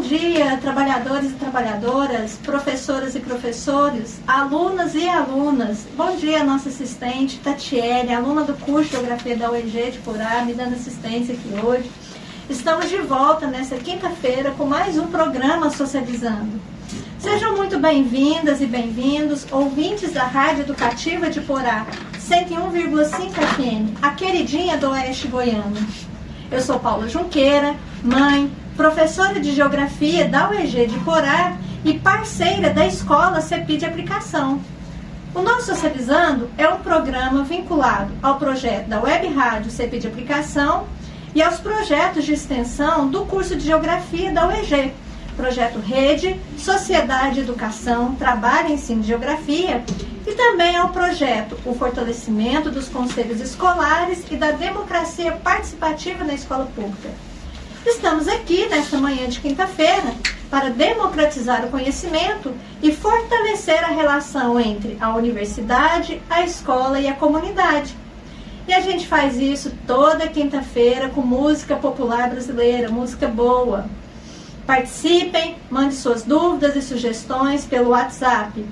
dia, trabalhadores e trabalhadoras, professoras e professores, alunas e alunas. Bom dia, nossa assistente Tatiele, aluna do curso de Geografia da UEG de Porá, me dando assistência aqui hoje. Estamos de volta nesta quinta-feira com mais um programa Socializando. Sejam muito bem-vindas e bem-vindos, ouvintes da Rádio Educativa de Porá, 101,5 FM, a queridinha do Oeste Goiano. Eu sou Paula Junqueira, mãe, professora de Geografia da UEG de Porá e parceira da Escola CEPI de Aplicação. O nosso Socializando é um programa vinculado ao projeto da Web Rádio CEPI de Aplicação e aos projetos de extensão do curso de Geografia da UEG, projeto Rede, Sociedade, Educação, Trabalho e Ensino de Geografia, e também ao projeto O Fortalecimento dos Conselhos Escolares e da Democracia Participativa na Escola Pública. Estamos aqui nesta manhã de quinta-feira para democratizar o conhecimento e fortalecer a relação entre a universidade, a escola e a comunidade. E a gente faz isso toda quinta-feira com música popular brasileira, música boa. Participem, mande suas dúvidas e sugestões pelo WhatsApp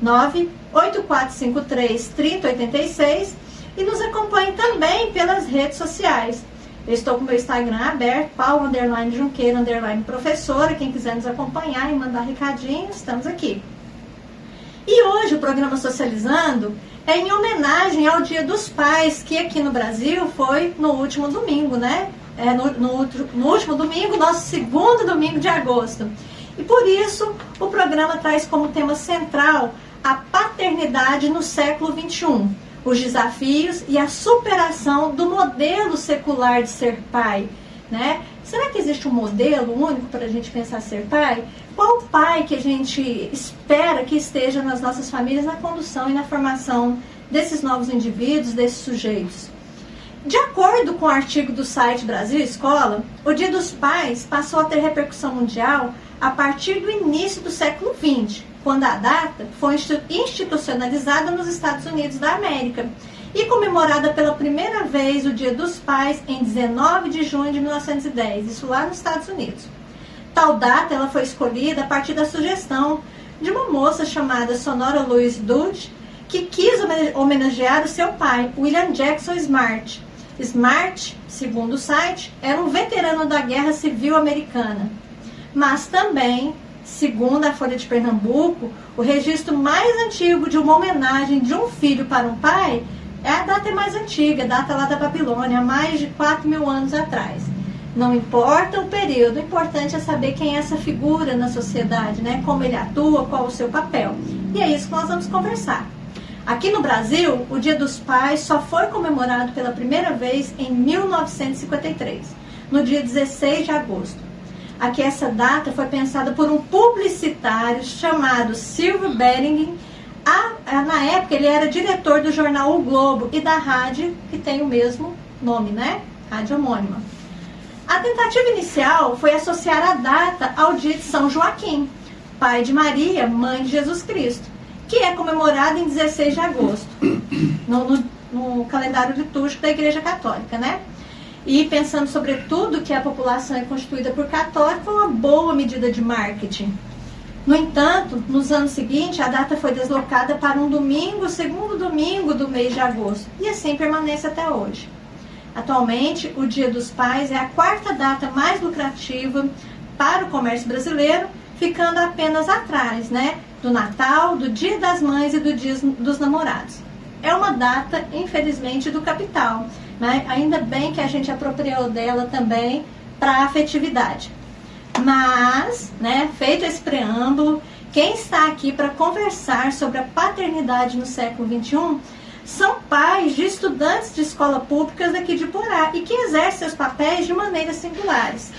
649-8453-3086 e nos acompanhe também pelas redes sociais. Eu estou com o meu Instagram aberto, Paula_Junqueira_professora, quem quiser nos acompanhar e mandar recadinho, estamos aqui. E hoje o programa Socializando é em homenagem ao Dia dos Pais, que aqui no Brasil foi no último domingo, né? No último domingo, nosso segundo domingo de agosto. E por isso, o programa traz como tema central a paternidade no século XXI, os desafios e a superação do modelo secular de ser pai, né? Será que existe um modelo único para a gente pensar ser pai? Qual pai que a gente espera que esteja nas nossas famílias na condução e na formação desses novos indivíduos, desses sujeitos? De acordo com o artigo do site Brasil Escola, o Dia dos Pais passou a ter repercussão mundial a partir do início do século XX, quando a data foi institucionalizada nos Estados Unidos da América e comemorada pela primeira vez o Dia dos Pais em 19 de junho de 1910, isso lá nos Estados Unidos. Tal data ela foi escolhida a partir da sugestão de uma moça chamada Sonora Louise Dodge, que quis homenagear o seu pai, William Jackson Smart. Smart, segundo o site, era um veterano da Guerra Civil Americana, mas também, segundo a Folha de Pernambuco, o registro mais antigo de uma homenagem de um filho para um pai é a data mais antiga, a data lá da Babilônia, há mais de 4.000 anos atrás. Não importa o período, o importante é saber quem é essa figura na sociedade, né? Como ele atua, qual o seu papel. E é isso que nós vamos conversar. Aqui no Brasil, o Dia dos Pais só foi comemorado pela primeira vez em 1953, no dia 16 de agosto. Aqui essa data foi pensada por um publicitário chamado Silvio Bering. Na época ele era diretor do jornal O Globo e da rádio que tem o mesmo nome, né? Rádio homônima. A tentativa inicial foi associar a data ao dia de São Joaquim, pai de Maria, mãe de Jesus Cristo, que é comemorado em 16 de agosto, no calendário litúrgico da Igreja Católica, né? E pensando sobretudo que a população é constituída por católicos, foi uma boa medida de marketing. No entanto, nos anos seguintes, a data foi deslocada para um domingo, o segundo domingo do mês de agosto, e assim permanece até hoje. Atualmente, o Dia dos Pais é a quarta data mais lucrativa para o comércio brasileiro, ficando apenas atrás, né, do Natal, do Dia das Mães e do Dia dos Namorados. É uma data, infelizmente, do capital, né? Ainda bem que a gente apropriou dela também para a afetividade. Mas, né, feito esse preâmbulo, quem está aqui para conversar sobre a paternidade no século XXI são pais de estudantes de escola públicas aqui de Porá e que exercem seus papéis de maneiras singulares.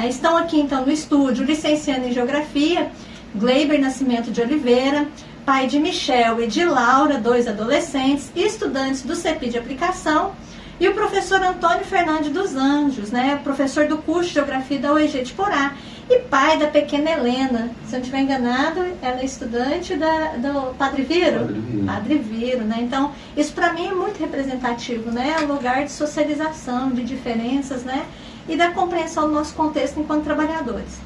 Estão aqui então no estúdio, licenciando em Geografia, Gleiber Nascimento de Oliveira, pai de Michel e de Laura, 2 adolescentes, estudantes do CEPI de Aplicação, e o professor Antônio Fernandes dos Anjos, né, professor do curso de Geografia da UEG de Porá, e pai da pequena Helena. Se eu não estiver enganado, ela é estudante do Padre Viro? Padre Viro, né? Então, isso para mim é muito representativo, né? É um lugar de socialização, de diferenças, né? e da compreensão do nosso contexto enquanto trabalhadores.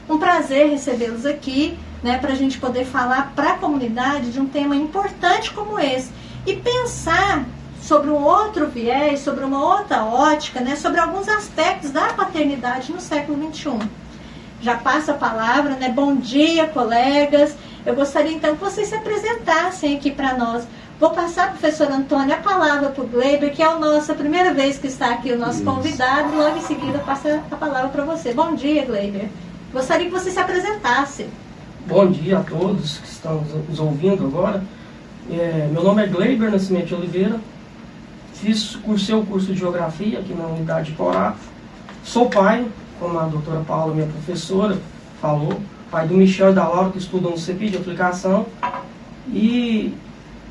Um prazer recebê-los aqui, né, para a gente poder falar para a comunidade de um tema importante como esse e pensar sobre um outro viés, sobre uma outra ótica, né, sobre alguns aspectos da paternidade no século XXI. Já passo a palavra, né? Bom dia, colegas. Eu gostaria então que vocês se apresentassem aqui para nós. Vou passar, professor Antônio, a palavra para o Gleiber, que é a primeira vez que está aqui o nosso convidado, e logo em seguida passa a palavra para você. Bom dia, Gleiber. Gostaria que você se apresentasse. Bom dia a todos que estão nos ouvindo agora. Meu nome é Gleiber Nascimento de Oliveira. Cursei o curso de Geografia aqui na Unidade de Corá. Sou pai, como a doutora Paula, minha professora, falou, pai do Michel e da Laura, que estudam no CEPI de aplicação. E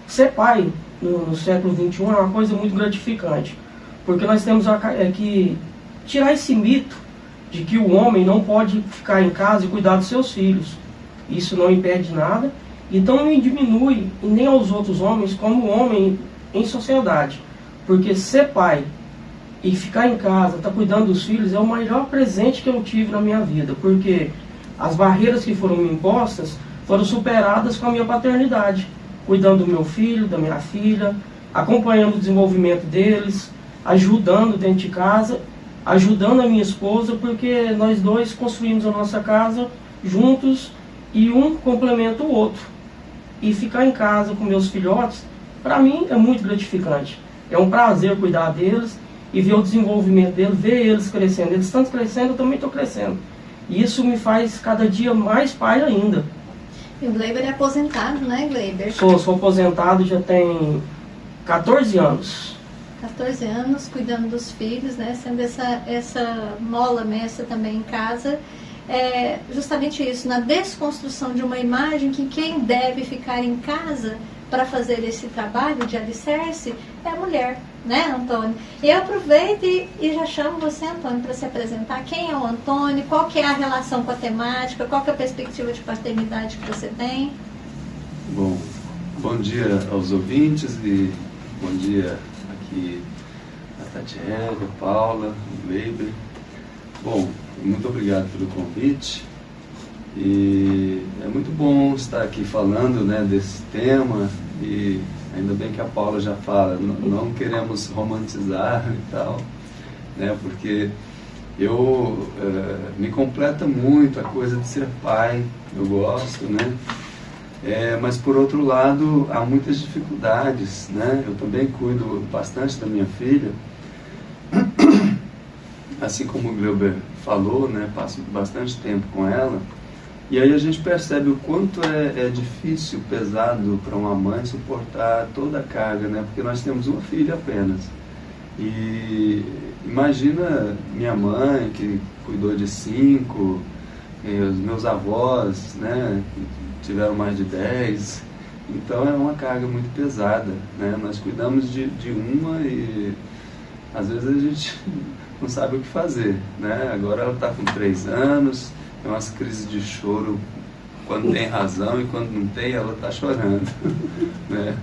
ser pai no século XXI é uma coisa muito gratificante, porque nós temos que tirar esse mito de que o homem não pode ficar em casa e cuidar dos seus filhos. Isso não impede nada, então não diminui nem aos outros homens como homem em sociedade, porque ser pai e ficar em casa, estar cuidando dos filhos, é o maior presente que eu tive na minha vida, porque as barreiras que foram me impostas foram superadas com a minha paternidade, cuidando do meu filho, da minha filha, acompanhando o desenvolvimento deles, ajudando dentro de casa, ajudando a minha esposa, porque nós dois construímos a nossa casa juntos e um complementa o outro. E ficar em casa com meus filhotes, para mim é muito gratificante. É um prazer cuidar deles e ver o desenvolvimento deles, ver eles crescendo. Eles estão crescendo, eu também estou crescendo. E isso me faz cada dia mais pai ainda. E o Gleiber é aposentado, né, Gleiber? Sou aposentado, já tem 14 anos. 14 anos, cuidando dos filhos, né? Sendo essa mola mestra também em casa. É justamente isso, na desconstrução de uma imagem que quem deve ficar em casa para fazer esse trabalho de alicerce é a mulher, né, Antônio? E eu aproveito e já chamo você, Antônio, para se apresentar. Quem é o Antônio? Qual que é a relação com a temática? Qual que é a perspectiva de paternidade que você tem? Bom dia aos ouvintes e bom dia aqui a Tatiana, a Paula, o Gleiber. Bom, muito obrigado pelo convite e é muito bom estar aqui falando, né, desse tema e ainda bem que a Paula já fala, não queremos romantizar e tal, né, porque me completa muito a coisa de ser pai, eu gosto, né, mas por outro lado há muitas dificuldades, né, eu também cuido bastante da minha filha, assim como o Gleiber falou, né, passo bastante tempo com ela, e aí a gente percebe o quanto é difícil, pesado para uma mãe suportar toda a carga, né, porque nós temos uma filha apenas. E imagina minha mãe, que cuidou de 5, os meus avós, né, que tiveram mais de 10, então é uma carga muito pesada, né, nós cuidamos de uma e às vezes a gente não sabe o que fazer, né? Agora ela está com 3 anos, tem umas crises de choro quando tem razão e quando não tem ela está chorando, né?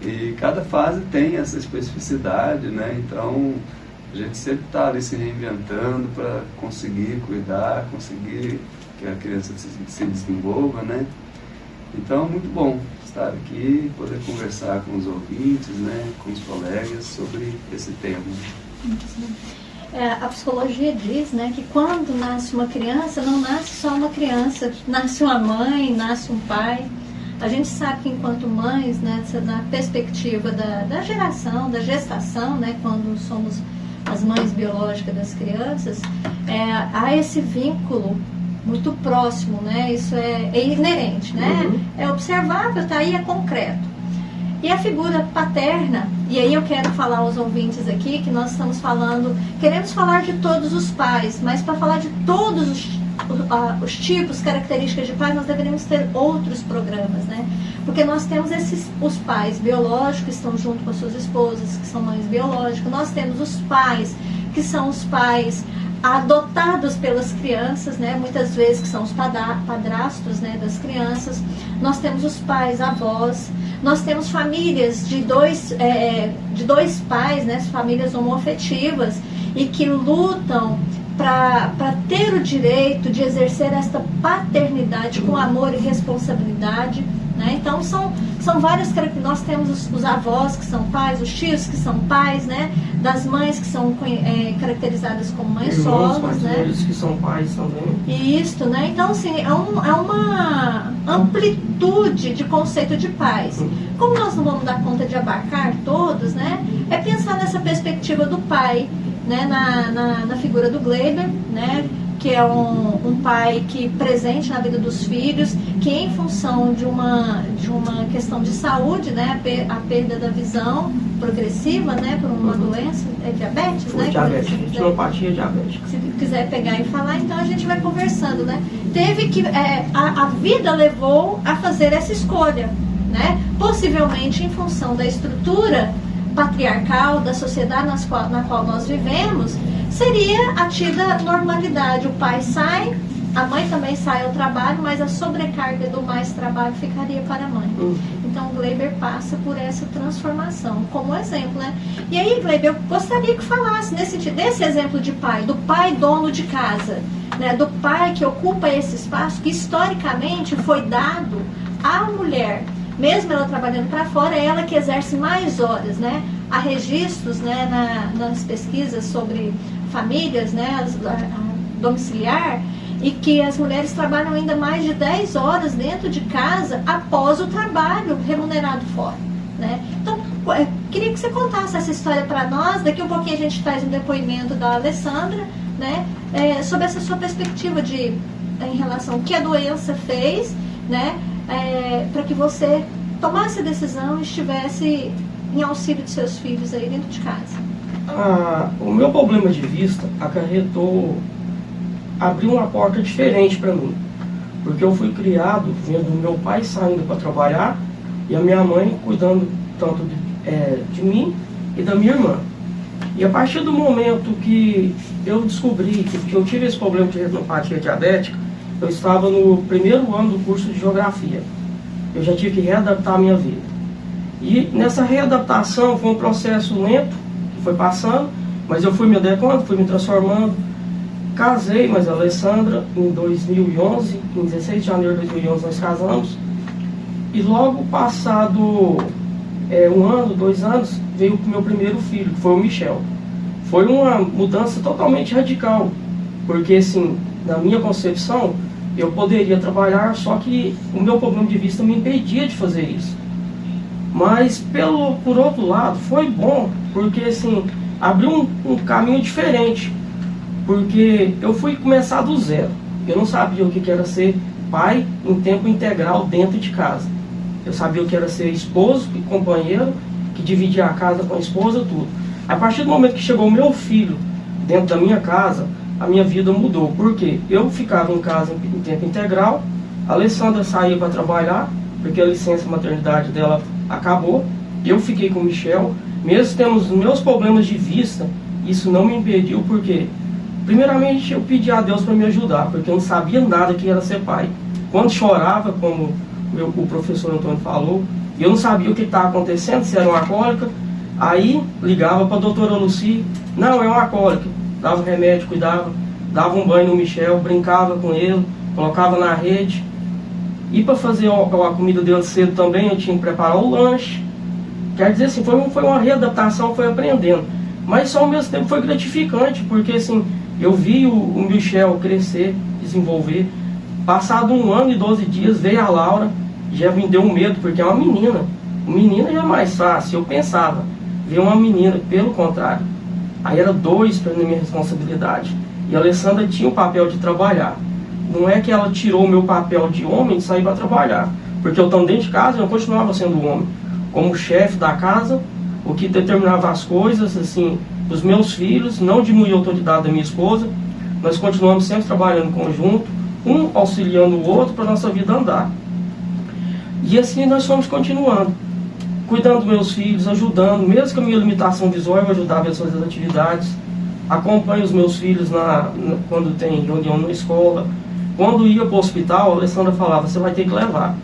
E cada fase tem essa especificidade, né? Então a gente sempre está ali se reinventando para conseguir cuidar, conseguir que a criança se desenvolva, né? Então é muito bom estar aqui, poder conversar com os ouvintes, né, com os colegas sobre esse tema. A psicologia diz, né, que quando nasce uma criança, não nasce só uma criança, nasce uma mãe, nasce um pai. A gente sabe que enquanto mães, né, na perspectiva da geração, da gestação, né, quando somos as mães biológicas das crianças, há esse vínculo muito próximo, né? Isso é inerente, né? É observável, tá aí, é concreto. E a figura paterna, e aí eu quero falar aos ouvintes aqui que nós estamos falando, queremos falar de todos os pais, mas para falar de todos os tipos, características de pais, nós deveríamos ter outros programas, né? Porque nós temos os pais biológicos que estão junto com as suas esposas, que são mães biológicas, nós temos os pais que são os pais adotados pelas crianças, né? Muitas vezes que são os padrastos, né, das crianças. Nós temos os pais, avós. Nós temos famílias de dois pais, né, famílias homoafetivas, e que lutam para ter o direito de exercer esta paternidade com amor e responsabilidade, né? Então são várias características. Nós temos os avós que são pais, os tios que são pais, né? Das mães que são caracterizadas como mães solos, né? Que são pais também. Isso, né? Então assim, é uma amplitude de conceito de pais. Como nós não vamos dar conta de abarcar todos, né? É pensar nessa perspectiva do pai, né? Na figura do Gleiber, né? Que é um pai que presente na vida dos filhos, que em função de uma questão de saúde, né, a perda da visão progressiva, né, por uma doença, diabetes, né? Diabetes, retinopatia diabética. Se quiser pegar e falar, então a gente vai conversando, né? Teve que, a vida levou a fazer essa escolha, né? Possivelmente em função da estrutura patriarcal, da sociedade na qual nós vivemos, seria a tida normalidade. O pai sai, a mãe também sai ao trabalho, mas a sobrecarga do mais trabalho ficaria para a mãe. Então, Gleiber passa por essa transformação, como exemplo, né? E aí, Gleiber, eu gostaria que falasse desse exemplo de pai, do pai dono de casa, né? Do pai que ocupa esse espaço que historicamente foi dado à mulher. Mesmo ela trabalhando para fora, é ela que exerce mais horas, né? Há registros, né, nas pesquisas sobre famílias, né, domiciliar, e que as mulheres trabalham ainda mais de 10 horas dentro de casa após o trabalho remunerado fora, né? Então, queria que você contasse essa história para nós. Daqui um pouquinho a gente traz um depoimento da Alessandra, né, sobre essa sua perspectiva em relação ao que a doença fez, né, para que você tomasse a decisão e estivesse em auxílio de seus filhos aí dentro de casa. O meu problema de vista abriu uma porta diferente para mim, porque eu fui criado vendo meu pai saindo para trabalhar e a minha mãe cuidando tanto de mim e da minha irmã. E a partir do momento que eu descobri que eu tive esse problema de retinopatia diabética, eu estava no primeiro ano do curso de geografia. Eu já tive que readaptar a minha vida. E nessa readaptação foi um processo lento, que foi passando, mas eu fui me adequando, fui me transformando. Casei, mas a Alessandra, em 2011, em 16 de janeiro de 2011 nós casamos. E logo passado 1 ano, 2 anos, veio o meu primeiro filho, que foi o Michel. Foi uma mudança totalmente radical, porque assim, na minha concepção, eu poderia trabalhar, só que o meu problema de vista me impedia de fazer isso. Mas, por outro lado, foi bom, porque assim, abriu um caminho diferente. Porque eu fui começar do zero. Eu não sabia o que era ser pai em tempo integral dentro de casa. Eu sabia o que era ser esposo e companheiro, que dividia a casa com a esposa, tudo. A partir do momento que chegou o meu filho dentro da minha casa, a minha vida mudou. Porque eu ficava em casa em tempo integral, a Alessandra saía para trabalhar, porque a licença maternidade dela acabou, eu fiquei com o Michel. Mesmo tendo os meus problemas de vista, isso não me impediu, porque primeiramente eu pedi a Deus para me ajudar, porque eu não sabia nada que era ser pai. Quando chorava, como o professor Antônio falou, eu não sabia o que estava acontecendo, se era uma cólica. Aí ligava para a doutora Lucy, não, é uma cólica. Dava remédio, cuidava, dava um banho no Michel, brincava com ele, colocava na rede. E para fazer a comida dele cedo também, eu tinha que preparar o lanche. Quer dizer assim, foi uma readaptação, foi aprendendo. Mas só ao mesmo tempo foi gratificante, porque assim, eu vi o Michel crescer, desenvolver. Passado 1 ano e 12 dias, veio a Laura, já me deu um medo, porque é uma menina. Menina já é mais fácil, eu pensava. Veio uma menina, pelo contrário. Aí era 2 para minha responsabilidade. E a Alessandra tinha o papel de trabalhar. Não é que ela tirou o meu papel de homem e saiu para trabalhar. Porque eu estando dentro de casa, eu continuava sendo homem. Como chefe da casa, o que determinava as coisas, assim, os meus filhos, não diminuiu a autoridade da minha esposa. Nós continuamos sempre trabalhando em conjunto, um auxiliando o outro para a nossa vida andar. E assim nós fomos continuando, cuidando dos meus filhos, ajudando, mesmo com a minha limitação visual, eu ajudava eles a fazer as atividades. Acompanho os meus filhos quando tem reunião na escola. Quando ia para o hospital, a Alessandra falava, você vai ter que levar.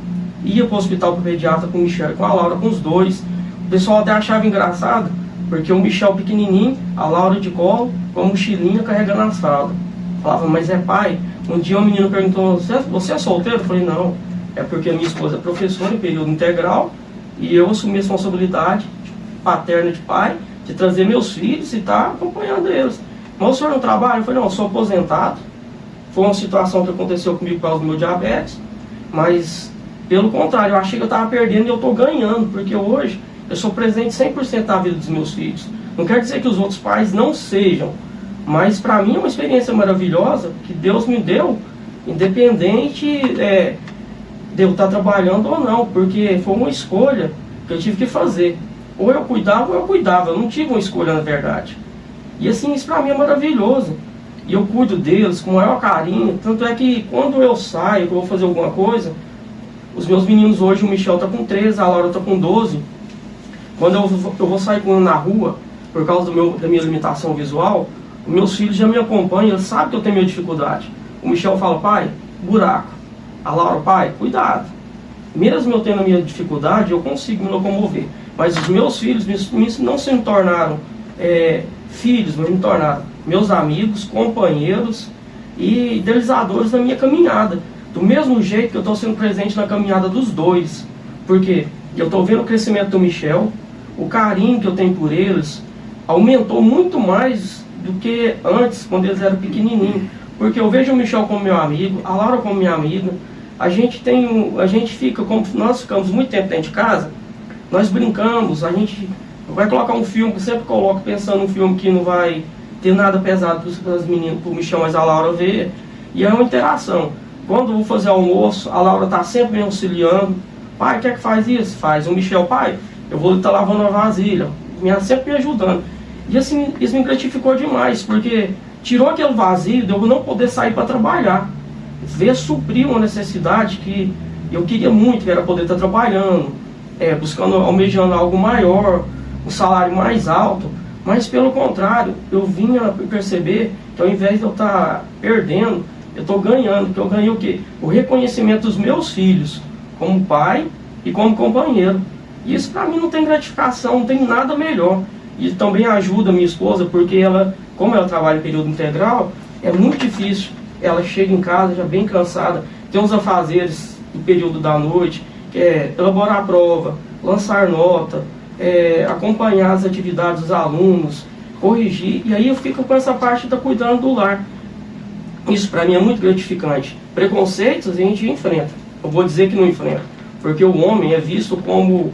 Ia para o hospital para o pediatra com o Michel e com a Laura, com os 2. O pessoal até achava engraçado, Porque o Michel pequenininho, a Laura de colo, com a mochilinha carregando as fraldas. Falava, mas é pai? Um dia um menino perguntou, você é solteiro? Eu falei, não, é porque a minha esposa é professora em período integral e eu assumi a responsabilidade paterna de pai, de trazer meus filhos e estar acompanhando eles. Mas o senhor não trabalha? Eu falei, não, eu sou aposentado. Foi uma situação que aconteceu comigo por causa do meu diabetes, mas pelo contrário, eu achei que eu estava perdendo e eu estou ganhando, porque hoje eu sou presente 100% na vida dos meus filhos. Não quer dizer que os outros pais não sejam, mas para mim é uma experiência maravilhosa que Deus me deu, independente de eu estar trabalhando ou não, porque foi uma escolha que eu tive que fazer. Ou eu cuidava ou eu cuidava, eu não tive uma escolha na verdade. E assim, isso para mim é maravilhoso. E eu cuido deles com o maior carinho, tanto é que quando eu saio, que eu vou fazer alguma coisa, os meus meninos hoje, o Michel está com 13, a Laura está com 12, quando eu vou sair com ele na rua, por causa da minha limitação visual, os meus filhos já me acompanham, eles sabem que eu tenho minha dificuldade. O Michel fala, pai, buraco. A Laura, pai, cuidado. Mesmo eu tendo a minha dificuldade, eu consigo me locomover. Mas os meus filhos não se me tornaram filhos, mas me tornaram meus amigos, companheiros e idealizadores da minha caminhada. Do mesmo jeito que eu estou sendo presente na caminhada dos dois. Porque eu estou vendo o crescimento do Michel, o carinho que eu tenho por eles aumentou muito mais do que antes, quando eles eram pequenininhos. Porque eu vejo o Michel como meu amigo, a Laura como minha amiga. A gente fica, como nós ficamos muito tempo dentro de casa, nós brincamos, a gente vai colocar um filme, que eu sempre coloco pensando num filme que não vai ter nada pesado para as meninas, para o Michel, mas a Laura vê, e é uma interação. Quando eu vou fazer almoço, a Laura está sempre me auxiliando. Pai, quer que faz isso? Faz. O Michel, pai, eu vou estar lavando a vasilha. Sempre me ajudando. E assim, isso me gratificou demais, porque tirou aquele vazio de eu não poder sair para trabalhar. Ver suprir uma necessidade que eu queria muito, que era poder estar trabalhando, buscando, almejando algo maior, um salário mais alto. Mas pelo contrário, eu vinha perceber que ao invés de eu estar perdendo, eu estou ganhando. Que eu ganhei o quê? O reconhecimento dos meus filhos como pai e como companheiro. E isso para mim não tem gratificação, não tem nada melhor. E também ajuda a minha esposa, porque ela, como ela trabalha em período integral, é muito difícil. Ela chega em casa já bem cansada, tem uns afazeres no período da noite, que é elaborar a prova, lançar nota, acompanhar as atividades dos alunos, corrigir. E aí eu fico com essa parte de cuidando do lar. Isso para mim é muito gratificante. Preconceitos a gente enfrenta. Eu vou dizer que não enfrenta, porque o homem é visto como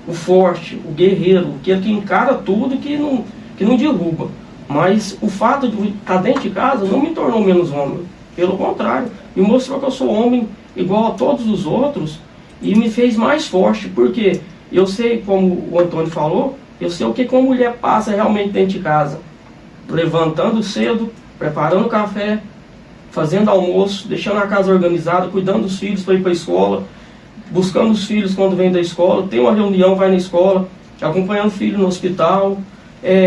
o forte, o guerreiro, aquele que encara tudo que não derruba. Mas o fato de estar dentro de casa não me tornou menos homem. Pelo contrário, me mostrou que eu sou homem igual a todos os outros e me fez mais forte, porque eu sei, como o Antônio falou, eu sei o que uma mulher passa realmente dentro de casa. Levantando cedo, preparando café, fazendo almoço, deixando a casa organizada, cuidando dos filhos para ir para a escola, buscando os filhos quando vem da escola, tem uma reunião, vai na escola, acompanhando o filho no hospital,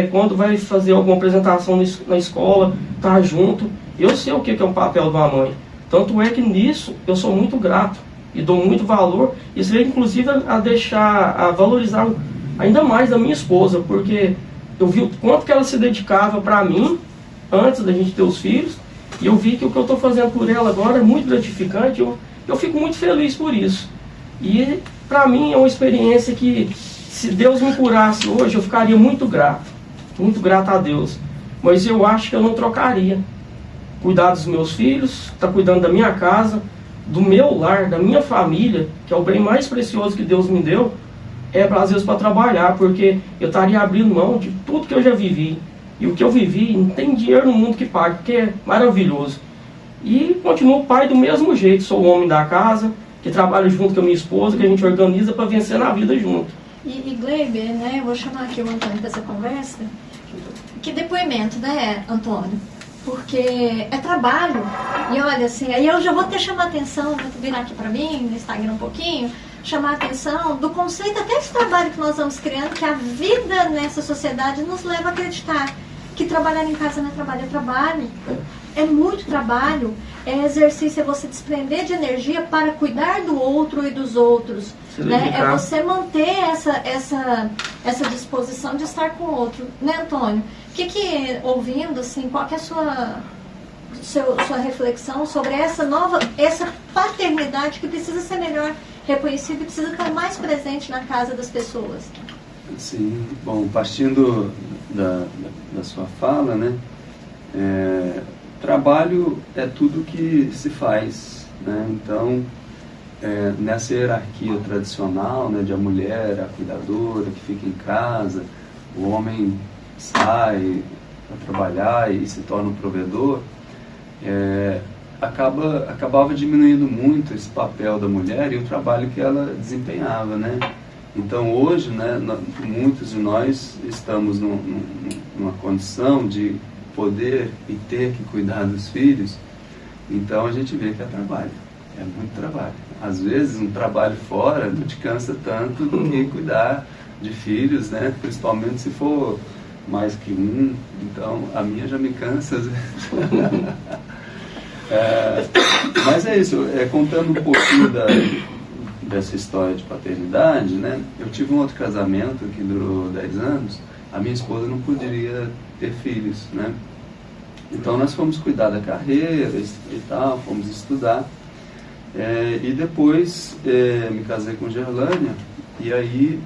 quando vai fazer alguma apresentação na escola, tá junto. Eu sei o que é o papel de uma mãe. Tanto é que nisso eu sou muito grato e dou muito valor. Isso veio inclusive a valorizar ainda mais a minha esposa, porque eu vi o quanto que ela se dedicava para mim antes da gente ter os filhos, e eu vi que o que eu estou fazendo por ela agora é muito gratificante. Eu fico muito feliz por isso. E para mim é uma experiência que, se Deus me curasse hoje, eu ficaria muito grato a Deus. Mas eu acho que eu não trocaria. Cuidar dos meus filhos, estar cuidando da minha casa, do meu lar, da minha família, que é o bem mais precioso que Deus me deu, às vezes para trabalhar, porque eu estaria abrindo mão de tudo que eu já vivi. E o que eu vivi, não tem dinheiro no mundo que pague, porque é maravilhoso. E continuo pai do mesmo jeito, sou o homem da casa, que trabalho junto com a minha esposa, que a gente organiza para vencer na vida junto. E Gleiber, né, eu vou chamar aqui o Antônio para essa conversa. Que depoimento, né, Antônio? Porque é trabalho. E olha, assim, aí eu já vou até chamar a atenção, vou virar aqui para mim, no Instagram um pouquinho, chamar a atenção do conceito até de trabalho que nós vamos criando, que a vida nessa sociedade nos leva a acreditar que trabalhar em casa não é trabalho, é trabalho. É muito trabalho. exercício, é você desprender de energia para cuidar do outro e dos outros. Né? É você manter essa disposição de estar com o outro. Né, Antônio? Ouvindo, assim, qual que é a sua reflexão sobre essa paternidade que precisa ser melhor reconhecida e precisa estar mais presente na casa das pessoas? Sim, bom, partindo da sua fala, né, trabalho é tudo que se faz, né, então, nessa hierarquia tradicional, né, de a mulher, a cuidadora, que fica em casa, o homem sai para trabalhar e se torna um provedor, acabava diminuindo muito esse papel da mulher e o trabalho que ela desempenhava, né? Então hoje, né, muitos de nós estamos numa condição de poder e ter que cuidar dos filhos, então a gente vê que é trabalho, é muito trabalho. Às vezes um trabalho fora não te cansa tanto do que cuidar de filhos, né? Principalmente se for mais que um, então a minha já me cansa às vezes. Mas é isso, contando um pouquinho dessa história de paternidade, né? Eu tive um outro casamento que durou 10 anos, a minha esposa não poderia ter filhos, né? Então nós fomos cuidar da carreira e tal, fomos estudar, e depois me casei com Gerlânia, e aí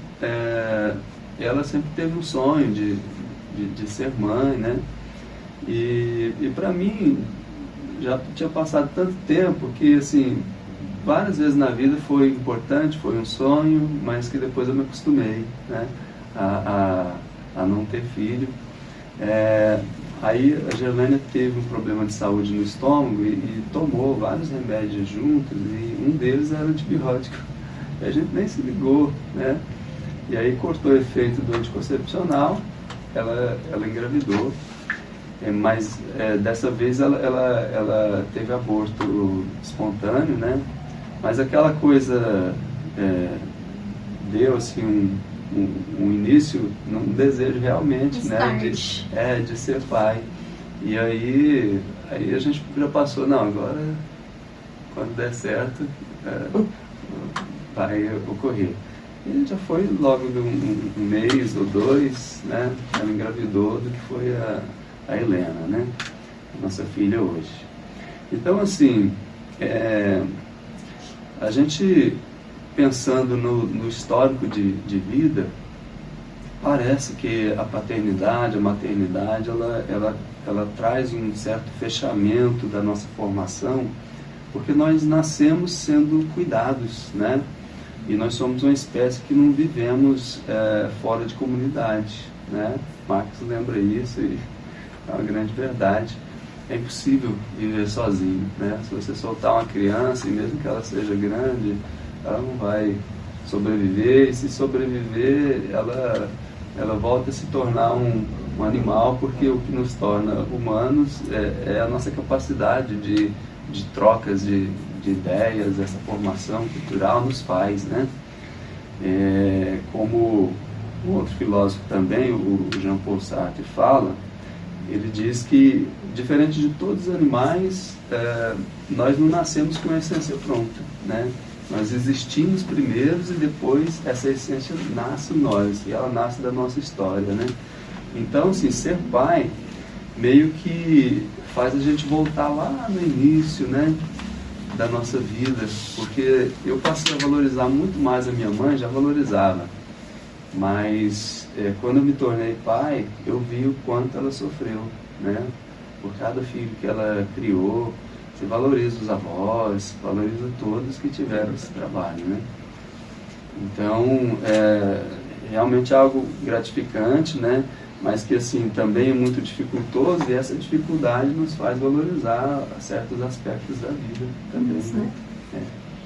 ela sempre teve um sonho de ser mãe, né? E para mim já tinha passado tanto tempo que, assim, várias vezes na vida foi importante, foi um sonho, mas que depois eu me acostumei, né, a não ter filho. Aí a Gerlânia teve um problema de saúde no estômago e tomou vários remédios juntos, e um deles era antibiótico. E a gente nem se ligou, né? E aí cortou o efeito do anticoncepcional, ela engravidou. Mas dessa vez ela teve aborto espontâneo, né? Mas aquela coisa deu assim um início num desejo realmente, né, de ser pai. E aí a gente já passou, não, agora quando der certo vai ocorrer. E já foi logo de um mês ou dois, né? Ela engravidou do que foi a Helena, né? Nossa filha hoje. Então, assim, a gente pensando no histórico de vida, parece que a paternidade, a maternidade, ela traz um certo fechamento da nossa formação, porque nós nascemos sendo cuidados, né? E nós somos uma espécie que não vivemos fora de comunidade, né? Marx lembra isso e é uma grande verdade. É impossível viver sozinho, né? Se você soltar uma criança, e mesmo que ela seja grande, ela não vai sobreviver, e se sobreviver, ela volta a se tornar um animal, porque o que nos torna humanos é a nossa capacidade de trocas de ideias, essa formação cultural nos faz, né? Como um outro filósofo também, o Jean-Paul Sartre, fala, ele diz que, diferente de todos os animais, nós não nascemos com a essência pronta, né? Nós existimos primeiro e depois essa essência nasce em nós, e ela nasce da nossa história, né? Então, assim, ser pai meio que faz a gente voltar lá no início, né, da nossa vida, porque eu passei a valorizar muito mais a minha mãe, já valorizava, mas quando eu me tornei pai, eu vi o quanto ela sofreu, né, por cada filho que ela criou. Você valoriza os avós, valoriza todos que tiveram esse trabalho, né? Então, realmente é algo gratificante, né? Mas que, assim, também é muito dificultoso, e essa dificuldade nos faz valorizar certos aspectos da vida também, né?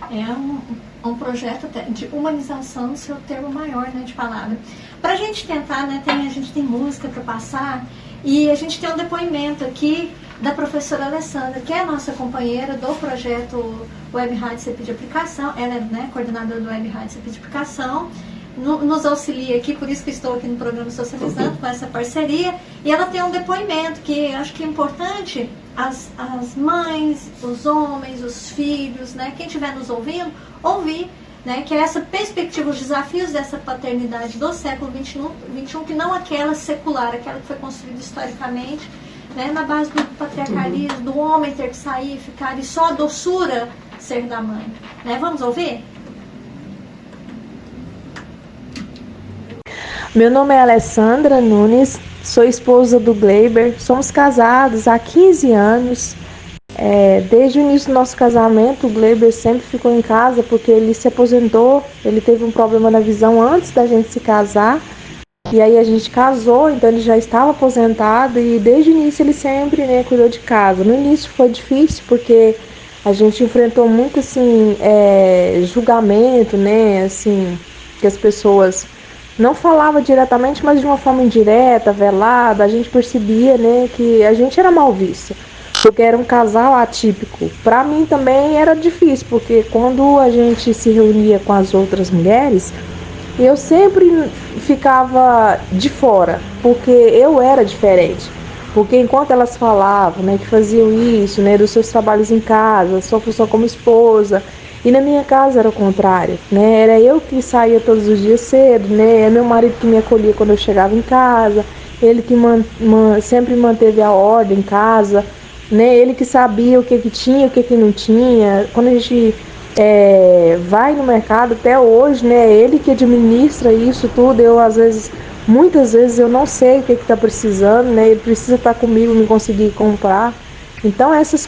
É um projeto de humanização, no seu termo maior, né, de palavra. Para a gente tentar, né, a gente tem música para passar, e a gente tem um depoimento aqui da professora Alessandra, que é a nossa companheira do projeto Web Rádio CP de Aplicação. Ela é, né, coordenadora do Web Rádio CP de Aplicação, nos auxilia aqui, por isso que estou aqui no programa Socializando com essa parceria, e ela tem um depoimento que acho que é importante as mães, os homens, os filhos, né, quem estiver nos ouvindo, ouvir, né, que é essa perspectiva, os desafios dessa paternidade do século XXI, que não aquela secular, aquela que foi construída historicamente, né, na base do patriarcalismo, do homem ter que sair, ficar e só a doçura ser da mãe. Né? Vamos ouvir? Meu nome é Alessandra Nunes, sou esposa do Gleiber, somos casados há 15 anos. Desde o início do nosso casamento, o Gleiber sempre ficou em casa porque ele se aposentou, ele teve um problema na visão antes da gente se casar, e aí a gente casou, então ele já estava aposentado e desde o início ele sempre, né, cuidou de casa. No início foi difícil porque a gente enfrentou muito assim, julgamento, né, assim, que as pessoas não falavam diretamente, mas de uma forma indireta, velada. A gente percebia, né, que a gente era mal visto, porque era um casal atípico. Para mim também era difícil, porque quando a gente se reunia com as outras mulheres, eu sempre ficava de fora, porque eu era diferente. Porque enquanto elas falavam, né, que faziam isso, né, dos seus trabalhos em casa, sua função como esposa, e na minha casa era o contrário, né, era eu que saía todos os dias cedo, né, é meu marido que me acolhia quando eu chegava em casa, ele que sempre manteve a ordem em casa, né, ele que sabia o que tinha, o que não tinha. Quando a gente vai no mercado até hoje, né, ele que administra isso tudo. Eu muitas vezes eu não sei o que está precisando, né, ele precisa estar comigo, me conseguir comprar. Então essas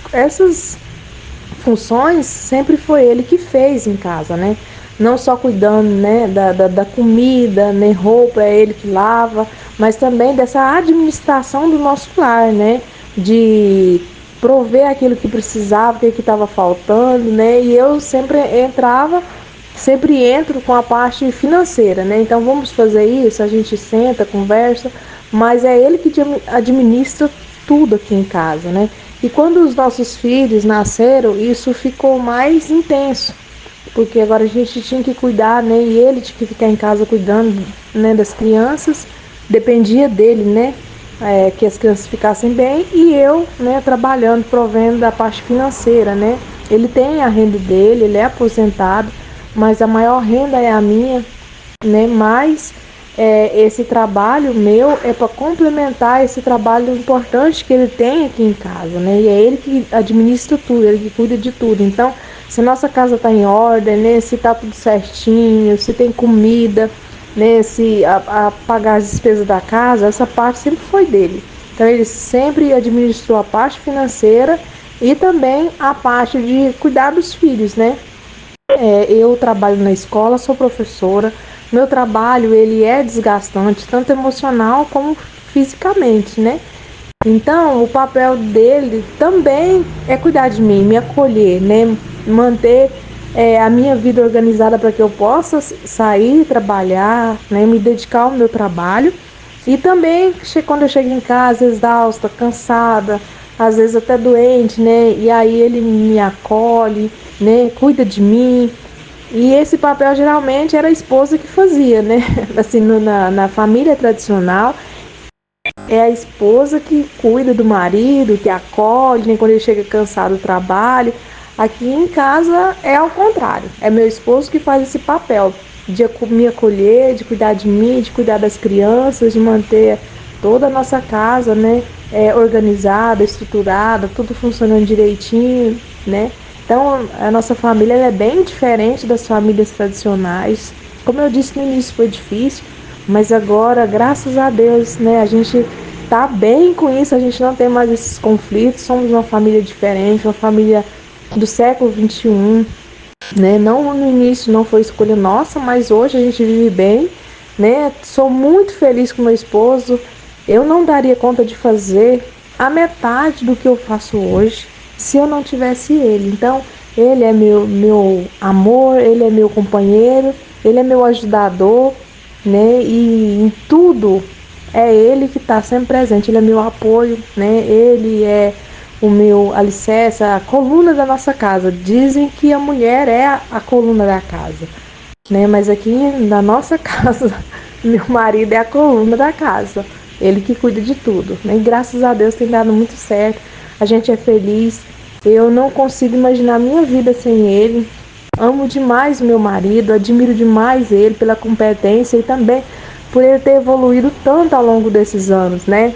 funções sempre foi ele que fez em casa, né, não só cuidando, né, da comida, né, roupa, é ele que lava, mas também dessa administração do nosso lar, né, de prover aquilo que precisava, o que estava faltando, né? E eu sempre entro com a parte financeira, né? Então vamos fazer isso, a gente senta, conversa, mas é ele que administra tudo aqui em casa, né? E quando os nossos filhos nasceram, isso ficou mais intenso, porque agora a gente tinha que cuidar, né? E ele tinha que ficar em casa cuidando, né, das crianças, dependia dele, né? Que as crianças ficassem bem, e eu, né, trabalhando, provendo da parte financeira, né? Ele tem a renda dele, ele é aposentado, mas a maior renda é a minha, né? Mas esse trabalho meu é para complementar esse trabalho importante que ele tem aqui em casa, né? E é ele que administra tudo, ele que cuida de tudo. Então, se nossa casa está em ordem, né? Se está tudo certinho, se tem comida, né, a pagar as despesas da casa, essa parte sempre foi dele. Então ele sempre administrou a parte financeira e também a parte de cuidar dos filhos, né? Eu trabalho na escola, sou professora. Meu trabalho ele é desgastante, tanto emocional como fisicamente, né? Então o papel dele também é cuidar de mim, me acolher, né? Manter a minha vida organizada para que eu possa sair, trabalhar, né, me dedicar ao meu trabalho. E também quando eu chego em casa exausta, cansada, às vezes até doente, né, e aí ele me acolhe, né, cuida de mim. E esse papel geralmente era a esposa que fazia, né? Assim, na família tradicional, é a esposa que cuida do marido, que acolhe, né, quando ele chega cansado do trabalho. Aqui em casa é ao contrário, é meu esposo que faz esse papel de me acolher, de cuidar de mim, de cuidar das crianças, de manter toda a nossa casa, né, organizada, estruturada, tudo funcionando direitinho, né. Então a nossa família é bem diferente das famílias tradicionais. Como eu disse no início, foi difícil, mas agora, graças a Deus, né, a gente tá bem com isso, a gente não tem mais esses conflitos, somos uma família diferente, uma família do século XXI, né? Não, no início não foi escolha nossa, mas hoje a gente vive bem, né? Sou muito feliz com meu esposo. Eu não daria conta de fazer a metade do que eu faço hoje se eu não tivesse ele. Então, ele é meu amor, ele é meu companheiro, ele é meu ajudador, né? E em tudo é ele que está sempre presente, ele é meu apoio, né? Ele é o meu alicerce, a coluna da nossa casa. Dizem que a mulher é a coluna da casa, né? Mas aqui na nossa casa, meu marido é a coluna da casa. Ele que cuida de tudo, né? E graças a Deus tem dado muito certo. a gente é feliz. Eu não consigo imaginar a minha vida sem ele. Amo demais meu marido, admiro demais ele pela competência e também por ele ter evoluído tanto ao longo desses anos, né?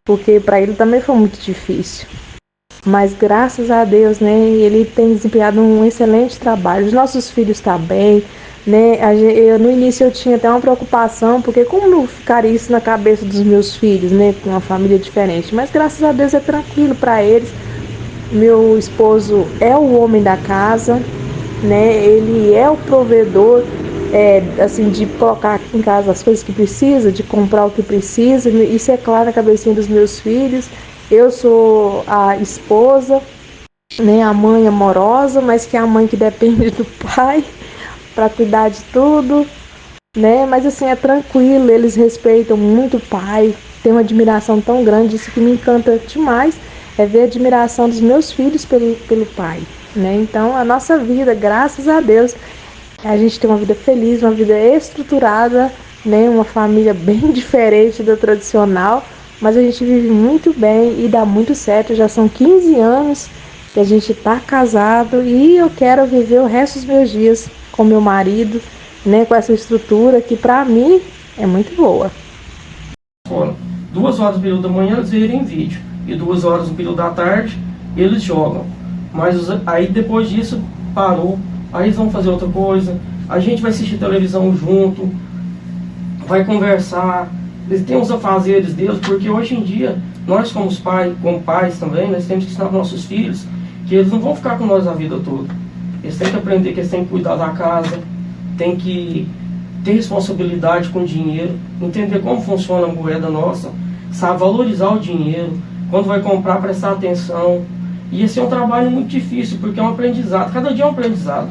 Porque para ele também foi muito difícil. Mas graças a Deus, né, ele tem desempenhado um excelente trabalho. Os nossos filhos estão bem, né? No início eu tinha até uma preocupação, porque como ficaria isso na cabeça dos meus filhos, né, com uma família diferente. Mas graças a Deus é tranquilo para eles. Meu esposo é o homem da casa, né? Ele é o provedor, assim, de colocar em casa as coisas que precisa, de comprar o que precisa. Isso é claro na cabecinha dos meus filhos. Eu sou a esposa, né, a mãe amorosa, mas que é a mãe que depende do pai para cuidar de tudo, né? Mas assim, é tranquilo, eles respeitam muito o pai, tem uma admiração tão grande. Isso que me encanta demais é ver a admiração dos meus filhos pelo pai, né? Então, a nossa vida, graças a Deus, a gente tem uma vida feliz, uma vida estruturada, né? Uma família bem diferente da tradicional, mas a gente vive muito bem e dá muito certo. Já são 15 anos que a gente está casado e eu quero viver o resto dos meus dias com meu marido, né? Com essa estrutura que para mim é muito boa. 2 horas no período da manhã eles verem em vídeo e 2 horas no período da tarde eles jogam. Mas aí depois disso parou, aí eles vão fazer outra coisa, a gente vai assistir televisão junto, vai conversar. Eles têm os afazeres deles, porque hoje em dia, nós como pais também, nós temos que ensinar para nossos filhos que eles não vão ficar com nós a vida toda. Eles têm que aprender que eles têm que cuidar da casa, têm que ter responsabilidade com o dinheiro, entender como funciona a moeda nossa, sabe valorizar o dinheiro, quando vai comprar, prestar atenção. E esse é um trabalho muito difícil, porque é um aprendizado, cada dia é um aprendizado.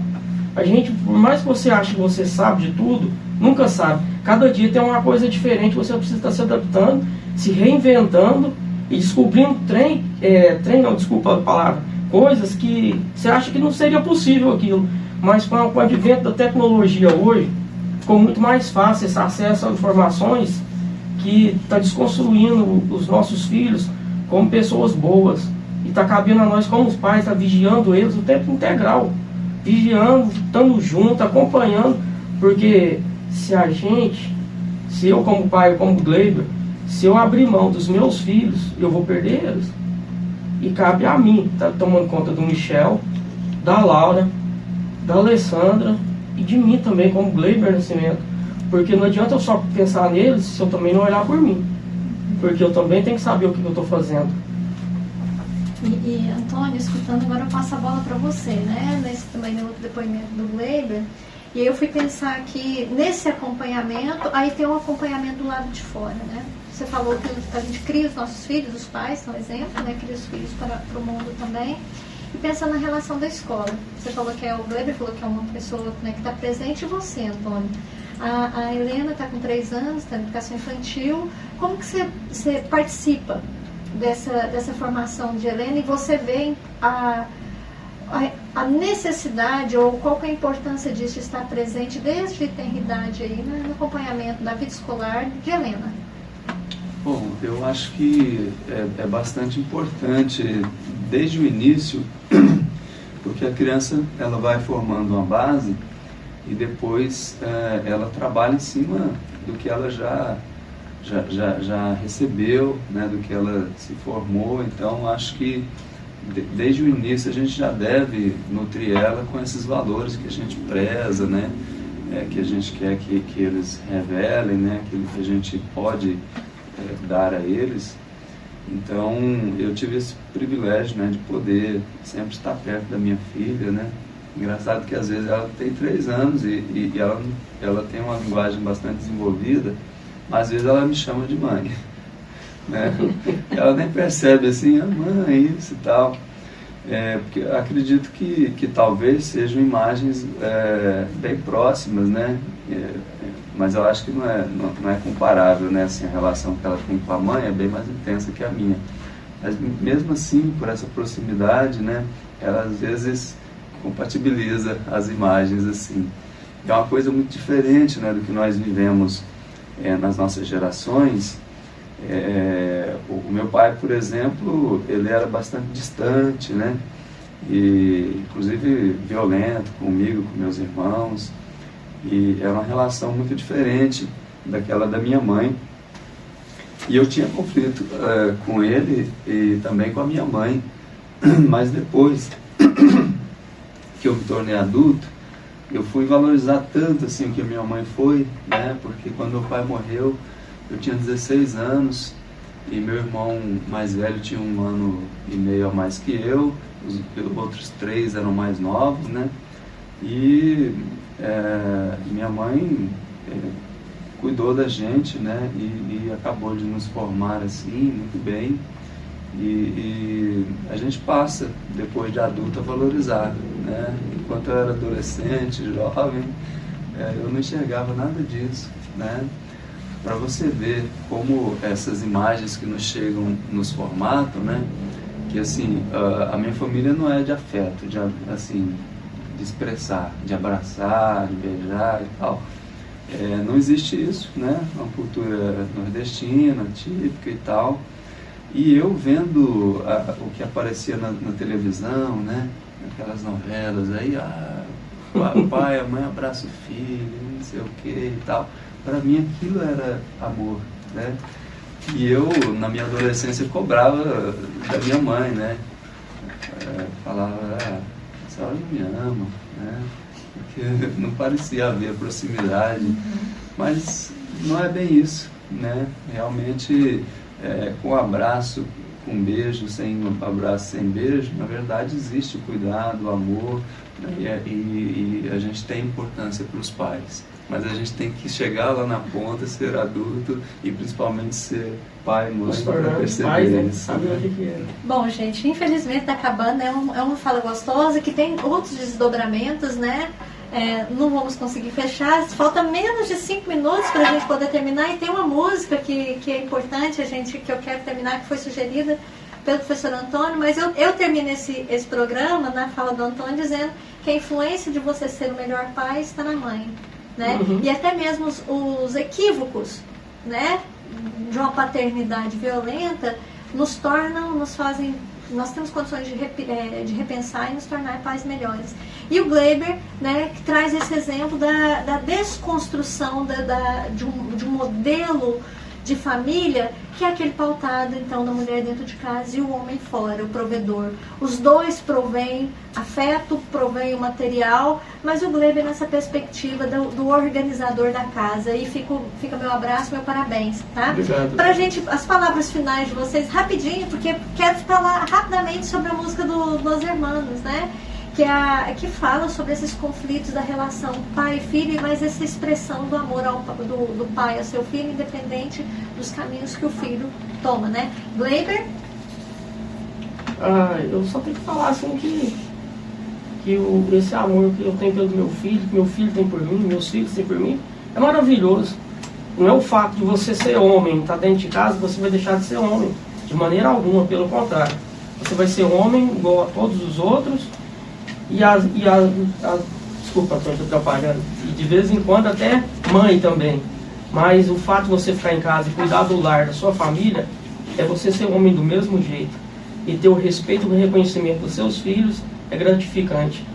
A gente, por mais que você ache que você sabe de tudo, nunca sabe. Cada dia tem uma coisa diferente, você precisa estar se adaptando, se reinventando e descobrindo coisas que você acha que não seria possível aquilo. Mas com o advento da tecnologia hoje, ficou muito mais fácil esse acesso a informações que está desconstruindo os nossos filhos como pessoas boas. E está cabendo a nós como os pais, está vigiando eles o tempo integral. Vigiando, estando junto, acompanhando, porque se eu como pai, como Gleiber, se eu abrir mão dos meus filhos, eu vou perder eles. E cabe a mim estar tomando conta do Michel, da Laura, da Alessandra e de mim também, como Gleiber Nascimento. Porque não adianta eu só pensar neles se eu também não olhar por mim. Porque eu também tenho que saber o que eu estou fazendo. E Antônio, escutando, agora eu passo a bola para você, né? Nesse também no outro depoimento do Gleiber. E aí eu fui pensar que nesse acompanhamento, aí tem um acompanhamento do lado de fora, né? Você falou que a gente cria os nossos filhos, os pais são exemplo, né? Cria os filhos para o mundo também. E pensando na relação da escola. Você falou que o Gleiber falou que é uma pessoa, né, que está presente, e você, Antônio? A Helena está com 3 anos, está na educação infantil. Como que você participa dessa formação de Helena e você vê a necessidade ou qual que é a importância disso estar presente desde a tenridade aí, né, no acompanhamento da vida escolar de Helena? Bom, eu acho que é bastante importante desde o início, porque a criança ela vai formando uma base e depois ela trabalha em cima do que ela já recebeu, né, do que ela se formou. Então acho que desde o início a gente já deve nutrir ela com esses valores que a gente preza, né, que a gente quer que eles revelem, né, aquilo que a gente pode dar a eles. Então eu tive esse privilégio, né, de poder sempre estar perto da minha filha, né. Engraçado que às vezes ela tem 3 anos e ela tem uma linguagem bastante desenvolvida, mas às vezes ela me chama de mãe, né? Ela nem percebe assim, mãe, isso e tal. Porque acredito que talvez sejam imagens bem próximas, né? Mas eu acho que não é comparável, né? Assim, a relação que ela tem com a mãe é bem mais intensa que a minha. Mas mesmo assim, por essa proximidade, né? Ela às vezes compatibiliza as imagens assim. É uma coisa muito diferente, né, do que nós vivemos nas nossas gerações, O meu pai, por exemplo, ele era bastante distante, né? E inclusive violento comigo, com meus irmãos, e era uma relação muito diferente daquela da minha mãe. E eu tinha conflito com ele e também com a minha mãe, mas depois que eu me tornei adulto, eu fui valorizar tanto assim o que a minha mãe foi, né? Porque quando meu pai morreu, eu tinha 16 anos e meu irmão mais velho tinha 1 ano e meio a mais que eu, os outros 3 eram mais novos, né? E minha mãe cuidou da gente, né? E acabou de nos formar assim, muito bem. E a gente passa, depois de adulto, a valorizar, né? Enquanto eu era adolescente, jovem, eu não enxergava nada disso, né? Para você ver como essas imagens que nos chegam nos formatam, né? Que assim, a minha família não é de afeto, de expressar, de abraçar, de beijar e tal. Não existe isso, né? Uma cultura nordestina, típica e tal. E eu vendo o que aparecia na televisão, né? Aquelas novelas aí, o pai, a mãe abraça o filho, não sei o que e tal. Para mim aquilo era amor, né? E eu, na minha adolescência, cobrava da minha mãe, né? Falava, a senhora não me ama, né? Porque não parecia haver proximidade. Mas não é bem isso, né? Realmente, com abraço, com beijo, sem abraço, sem beijo, na verdade existe o cuidado, o amor, né? E a gente tem importância para os pais. Mas a gente tem que chegar lá na ponta, ser adulto e principalmente ser pai e mãe para perceber pais, né? isso. Sabe o que é. Bom, gente, infelizmente está acabando, é uma fala gostosa que tem outros desdobramentos, né? Não vamos conseguir fechar, falta menos de 5 minutos para a gente poder terminar, e tem uma música que é importante, que eu quero terminar, que foi sugerida pelo professor Antônio, mas eu termino esse programa na fala do Antônio dizendo que a influência de você ser o melhor pai está na mãe, né? E até mesmo os equívocos, né, de uma paternidade violenta nos fazem, nós temos condições de repensar e nos tornar pais melhores. E o Gleiber, né, que traz esse exemplo da desconstrução de um modelo de família, que é aquele pautado, então, da mulher dentro de casa e o homem fora, o provedor. Os dois provêm afeto, provêm o material, mas o Gleiber nessa perspectiva do organizador da casa. E fica meu abraço, meu parabéns, tá? Obrigado. Pra gente, as palavras finais de vocês, rapidinho, porque quero falar rapidamente sobre a música dos Hermanos, né? Que fala sobre esses conflitos da relação pai e filho, mas essa expressão do amor do pai ao seu filho, independente dos caminhos que o filho toma, né? Gleiber? Eu só tenho que falar assim que esse amor que eu tenho pelo meu filho, que meu filho tem por mim, meus filhos têm por mim, é maravilhoso. Não é o fato de você ser homem, estar dentro de casa, você vai deixar de ser homem, de maneira alguma, pelo contrário. Você vai ser homem igual a todos os outros. Desculpa, estou atrapalhando. E de vez em quando até mãe também. Mas o fato de você ficar em casa e cuidar do lar, da sua família, é você ser homem do mesmo jeito. E ter o respeito e o reconhecimento dos seus filhos é gratificante.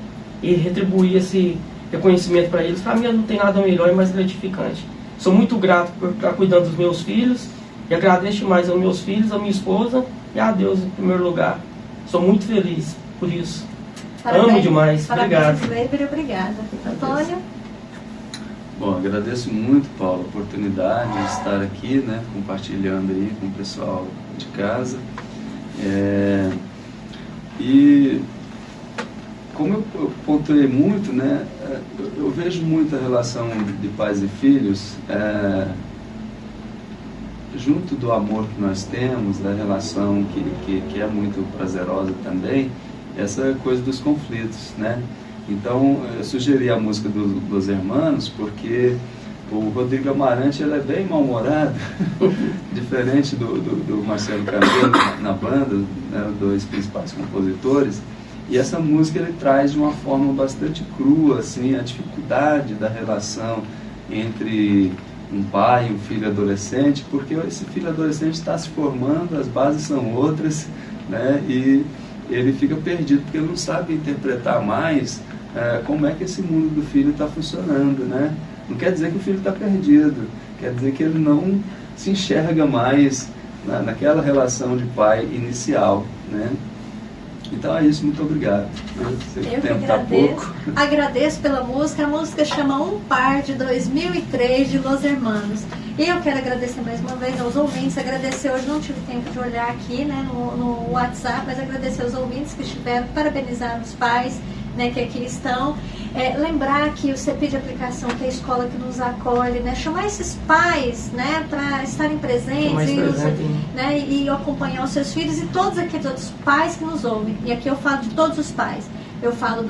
E retribuir esse reconhecimento para eles, para mim não tem nada melhor e mais gratificante. Sou muito grato por estar cuidando dos meus filhos e agradeço mais aos meus filhos, à minha esposa e a Deus em primeiro lugar. Sou muito feliz por isso. Parabéns, amo demais. parabéns, Obrigado. Gleiber, obrigada. Antônio? Bom, agradeço muito, Paulo, a oportunidade de estar aqui, né, compartilhando aí com o pessoal de casa. E como eu pontuei muito, né, eu vejo muito a relação de pais e filhos junto do amor que nós temos, da relação que é muito prazerosa também, essa coisa dos conflitos, né? Então, eu sugeri a música dos Hermanos, porque o Rodrigo Amarante ele é bem mal-humorado, diferente do Marcelo Camelo na banda, né, os dois principais compositores. E essa música ele traz de uma forma bastante crua, assim, a dificuldade da relação entre um pai, um filho adolescente, porque esse filho adolescente está se formando, as bases são outras, né? E ele fica perdido porque ele não sabe interpretar mais como é que esse mundo do filho está funcionando, né? Não quer dizer que o filho está perdido, quer dizer que ele não se enxerga mais naquela relação de pai inicial, né? Então é isso, muito obrigado. Eu sei que o tempo tá pouco. Agradeço pela música. A música chama Um Par, de 2003, de Los Hermanos. E eu quero agradecer mais uma vez aos ouvintes, agradecer, hoje não tive tempo de olhar aqui, né, no WhatsApp, mas agradecer aos ouvintes que estiveram, parabenizar os pais, né, que aqui estão. Lembrar que o CEPI de aplicação, que é a escola que nos acolhe, né, chamar esses pais, né, para estarem presentes e acompanhar os seus filhos e todos aqueles outros pais que nos ouvem. E aqui eu falo de todos os pais. Eu falo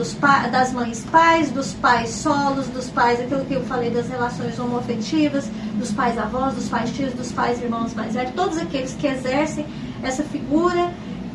das mães pais, dos pais solos, dos pais, aquilo que eu falei das relações homoafetivas, dos pais avós, dos pais tios, dos pais irmãos mais velhos, todos aqueles que exercem essa figura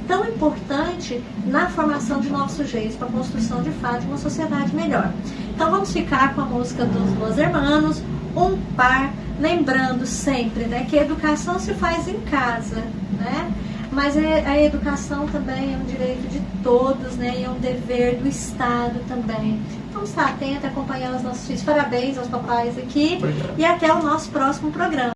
tão importante na formação de novos sujeitos, para a construção de fato de uma sociedade melhor. Então vamos ficar com a música dos Los Hermanos, Um Par, lembrando sempre, né, que a educação se faz em casa, né? Mas a educação também é um direito de todos, né? E é um dever do Estado também. Vamos estar atentos, acompanhando os nossos filhos. Parabéns aos papais aqui. Obrigado. E até o nosso próximo programa.